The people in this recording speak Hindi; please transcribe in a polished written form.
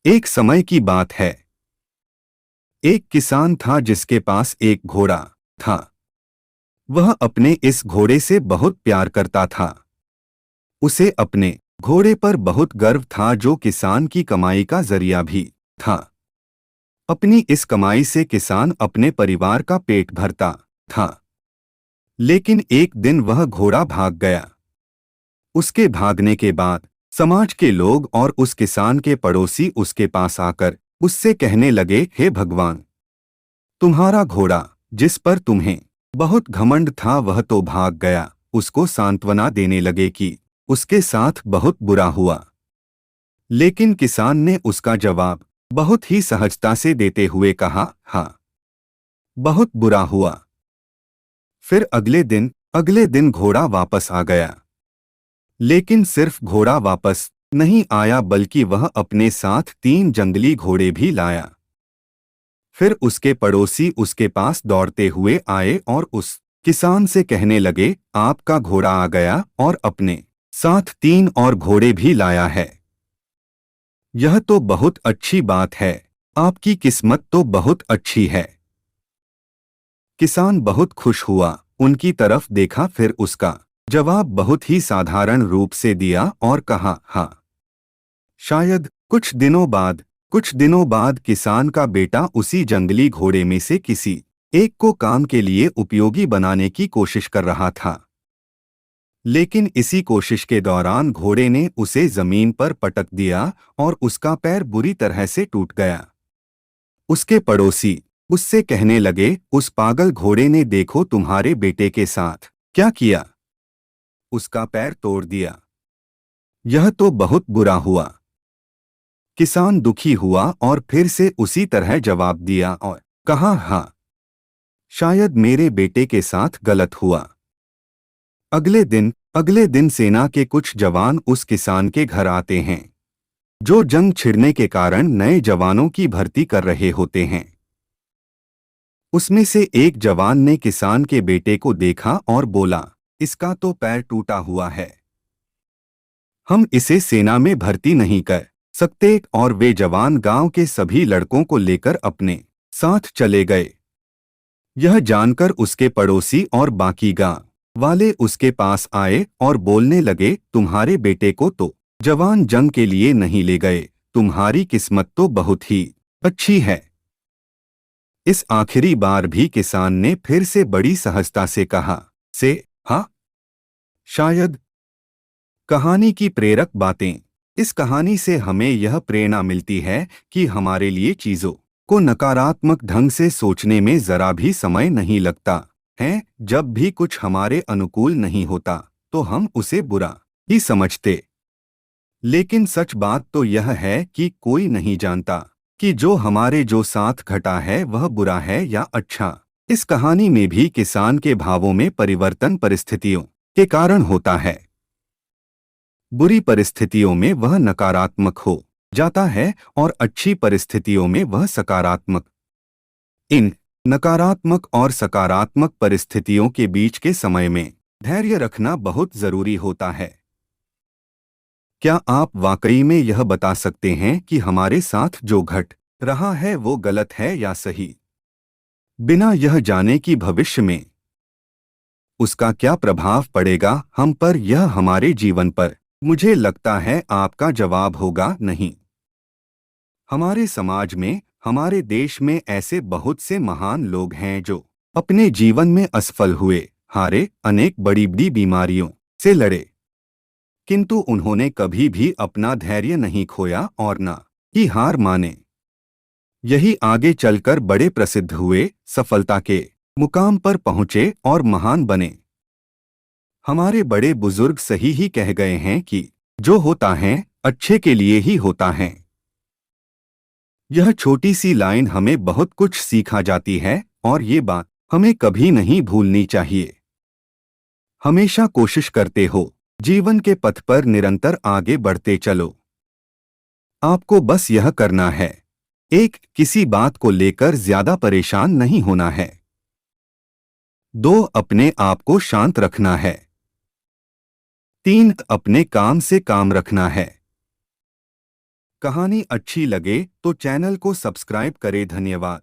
एक समय की बात है। एक किसान था जिसके पास एक घोड़ा था। वह अपने इस घोड़े से बहुत प्यार करता था। उसे अपने घोड़े पर बहुत गर्व था जो किसान की कमाई का जरिया भी था। अपनी इस कमाई से किसान अपने परिवार का पेट भरता था। लेकिन एक दिन वह घोड़ा भाग गया। उसके भागने के बाद समाज के लोग और उस किसान के पड़ोसी उसके पास आकर उससे कहने लगे, हे भगवान, तुम्हारा घोड़ा जिस पर तुम्हें बहुत घमंड था वह तो भाग गया। उसको सांत्वना देने लगे कि उसके साथ बहुत बुरा हुआ। लेकिन किसान ने उसका जवाब बहुत ही सहजता से देते हुए कहा, हाँ, बहुत बुरा हुआ। फिर अगले दिन घोड़ा वापस आ गया। लेकिन सिर्फ घोड़ा वापस नहीं आया बल्कि वह अपने साथ 3 जंगली घोड़े भी लाया। फिर उसके पड़ोसी उसके पास दौड़ते हुए आए और उस किसान से कहने लगे, आपका घोड़ा आ गया और अपने साथ 3 और घोड़े भी लाया है। यह तो बहुत अच्छी बात है। आपकी किस्मत तो बहुत अच्छी है। किसान बहुत खुश हुआ, उनकी तरफ देखा, फिर उसका जवाब बहुत ही साधारण रूप से दिया और कहा, हाँ, शायद कुछ दिनों बाद किसान का बेटा उसी जंगली घोड़े में से किसी एक को काम के लिए उपयोगी बनाने की कोशिश कर रहा था। लेकिन इसी कोशिश के दौरान घोड़े ने उसे जमीन पर पटक दिया और उसका पैर बुरी तरह से टूट गया। उसके पड़ोसी उससे कहने लगे, उस पागल घोड़े ने देखो तुम्हारे बेटे के साथ क्या किया, उसका पैर तोड़ दिया। यह तो बहुत बुरा हुआ। किसान दुखी हुआ और फिर से उसी तरह जवाब दिया और कहा, हाँ, शायद मेरे बेटे के साथ गलत हुआ। अगले दिन सेना के कुछ जवान उस किसान के घर आते हैं, जो जंग छिड़ने के कारण नए जवानों की भर्ती कर रहे होते हैं। उसमें से एक जवान ने किसान के बेटे को देखा और बोला, इसका तो पैर टूटा हुआ है, हम इसे सेना में भर्ती नहीं कर सकते। और वे जवान गांव के सभी लड़कों को लेकर अपने साथ चले गए। यह जानकर उसके पड़ोसी और बाकी गांव वाले उसके पास आए और बोलने लगे, तुम्हारे बेटे को तो जवान जंग के लिए नहीं ले गए, तुम्हारी किस्मत तो बहुत ही अच्छी है। इस आखिरी बार भी किसान ने फिर से बड़ी सहजता से कहा, हाँ, शायद। कहानी की प्रेरक बातें। इस कहानी से हमें यह प्रेरणा मिलती है कि हमारे लिए चीजों को नकारात्मक ढंग से सोचने में जरा भी समय नहीं लगता है। जब भी कुछ हमारे अनुकूल नहीं होता तो हम उसे बुरा ही समझते। लेकिन सच बात तो यह है कि कोई नहीं जानता कि जो साथ घटा है वह बुरा है या अच्छा। इस कहानी में भी किसान के भावों में परिवर्तन परिस्थितियों के कारण होता है। बुरी परिस्थितियों में वह नकारात्मक हो जाता है और अच्छी परिस्थितियों में वह सकारात्मक। इन नकारात्मक और सकारात्मक परिस्थितियों के बीच के समय में धैर्य रखना बहुत जरूरी होता है। क्या आप वाकई में यह बता सकते हैं कि हमारे साथ जो घट रहा है वो गलत है या सही, बिना यह जाने कि भविष्य में उसका क्या प्रभाव पड़ेगा हम पर, यह हमारे जीवन पर? मुझे लगता है आपका जवाब होगा नहीं। हमारे समाज में, हमारे देश में ऐसे बहुत से महान लोग हैं जो अपने जीवन में असफल हुए, हारे, अनेक बड़ी बड़ी बीमारियों से लड़े, किंतु उन्होंने कभी भी अपना धैर्य नहीं खोया और न ही हार माने। यही आगे चलकर बड़े प्रसिद्ध हुए, सफलता के मुकाम पर पहुंचे और महान बने। हमारे बड़े बुजुर्ग सही ही कह गए हैं कि जो होता है अच्छे के लिए ही होता है। यह छोटी सी लाइन हमें बहुत कुछ सिखा जाती है और ये बात हमें कभी नहीं भूलनी चाहिए। हमेशा कोशिश करते हो, जीवन के पथ पर निरंतर आगे बढ़ते चलो। आपको बस यह करना है, एक, किसी बात को लेकर ज्यादा परेशान नहीं होना है। 2, अपने आप को शांत रखना है। 3, अपने काम से काम रखना है। कहानी अच्छी लगे तो चैनल को सब्सक्राइब करें। धन्यवाद।